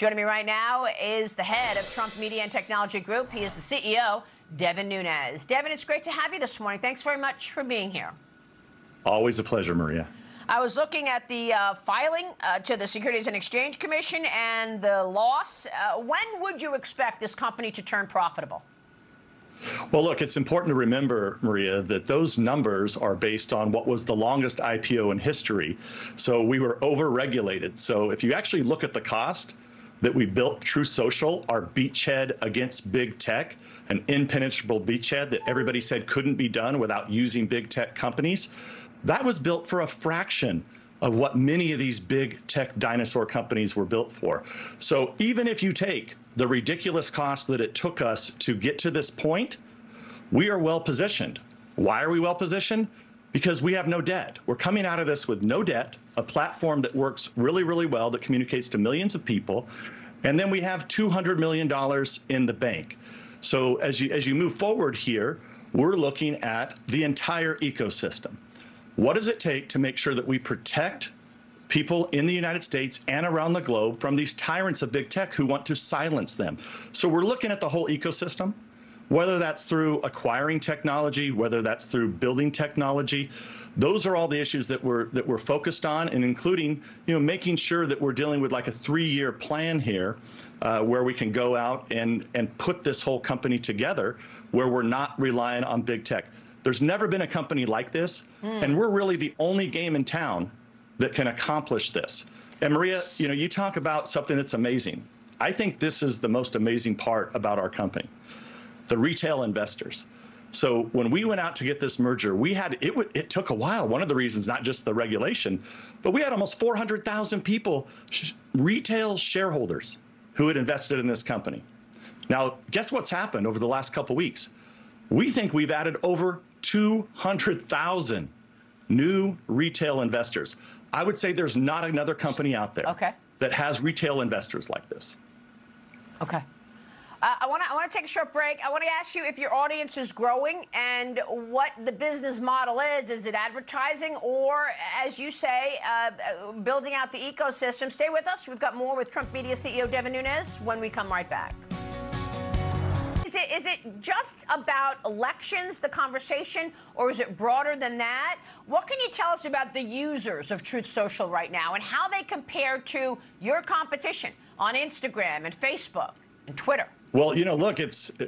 Joining me right now is the head of Trump Media and Technology Group. He is the CEO, Devin Nunes. Devin, it's great to have you this morning. Thanks very much for being here. Always a pleasure, Maria. I was looking at the filing to the Securities and Exchange Commission and the loss. When would you expect this company to turn profitable? Well, look, it's important to remember, Maria, that those numbers are based on what was the longest IPO in history. So we were over-regulated. So if you actually look at the cost that we built True Social, our beachhead against big tech, an impenetrable beachhead that everybody said couldn't be done without using big tech companies, that was built for a fraction of what many of these big tech dinosaur companies were built for. So even if you take the ridiculous cost that it took us to get to this point, we are well positioned. Why are we well positioned? Because we have no debt. We're coming out of this with no debt, a platform that works really, really well, that communicates to millions of people, and then we have $200 million in the bank. So as you move forward here, we're looking at the entire ecosystem. What does it take to make sure that we protect people in the United States and around the globe from these tyrants of big tech who want to silence them? So we're looking at the whole ecosystem, whether that's through acquiring technology, whether that's through building technology. Those are all the issues that we're focused on, and including, making sure that we're dealing with like a 3-year plan here, where we can go out and put this whole company together, where we're not relying on big tech. There's never been a company like this, and we're really the only game in town that can accomplish this. And Maria, you talk about something that's amazing. I think this is the most amazing part about our company, the retail investors. So when we went out to get this merger, it took a while. One of the reasons, not just the regulation, but we had almost 400,000 people, retail shareholders, who had invested in this company. Now, guess what's happened over the last couple of weeks? We think we've added over 200,000 new retail investors. I would say there's not another company out there that has retail investors like this. Okay. I want to take a short break. I want to ask you if your audience is growing and what the business model is. Is it advertising or, as you say, building out the ecosystem? Stay with us. We've got more with Trump Media CEO Devin Nunes when we come right back. Is it just about elections, the conversation, or is it broader than that? What can you tell us about the users of Truth Social right now and how they compare to your competition on Instagram and Facebook and Twitter? Well, look,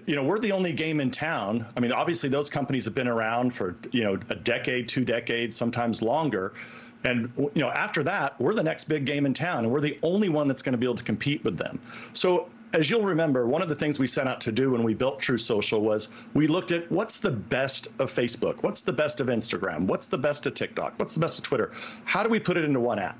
we're the only game in town. I mean, obviously, those companies have been around for, a decade, 2 decades, sometimes longer. And, after that, we're the next big game in town, and we're the only one that's going to be able to compete with them. So as you'll remember, one of the things we set out to do when we built True Social was we looked at what's the best of Facebook, what's the best of Instagram, what's the best of TikTok, what's the best of Twitter? How do we put it into one app?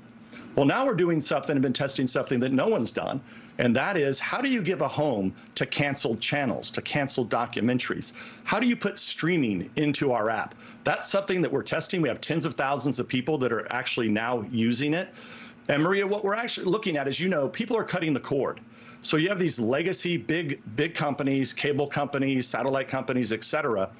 Well, now we're doing something and been testing something that no one's done, and that is, how do you give a home to canceled channels, to canceled documentaries? How do you put streaming into our app? That's something that we're testing. We have tens of thousands of people that are actually now using it. And Maria, what we're actually looking at is, people are cutting the cord. So you have these legacy big companies, cable companies, satellite companies, et cetera.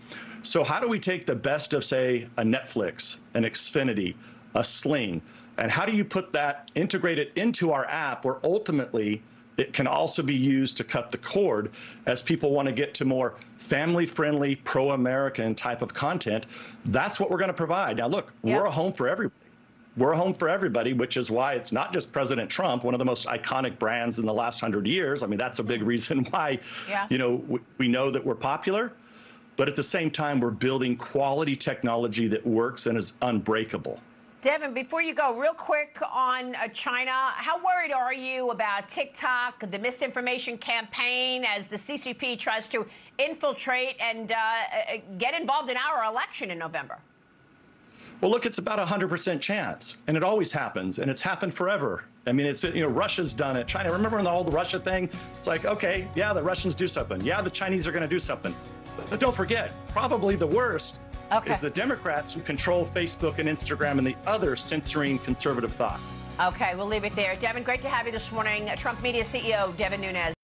So how do we take the best of, say, a Netflix, an Xfinity, a Sling, and how do you put that, integrate it into our app where ultimately it can also be used to cut the cord as people want to get to more family-friendly, pro-American type of content? That's what we're going to provide. Now, look, we're a home for everybody. We're a home for everybody, which is why it's not just President Trump, one of the most iconic brands in the last 100 years. I mean, that's a big reason why, we know that we're popular. But at the same time, we're building quality technology that works and is unbreakable. Devin, before you go, real quick on China, how worried are you about TikTok, the misinformation campaign, as the CCP tries to infiltrate and get involved in our election in November? Well, look, it's about 100% chance, and it always happens, and it's happened forever. I mean, it's, Russia's done it. China, remember in the whole Russia thing? It's like, okay, yeah, the Russians do something. Yeah, the Chinese are going to do something. But don't forget, probably the worst is the Democrats who control Facebook and Instagram and the other censoring conservative thought. Okay, we'll leave it there. Devin, great to have you this morning. Trump Media CEO Devin Nunes.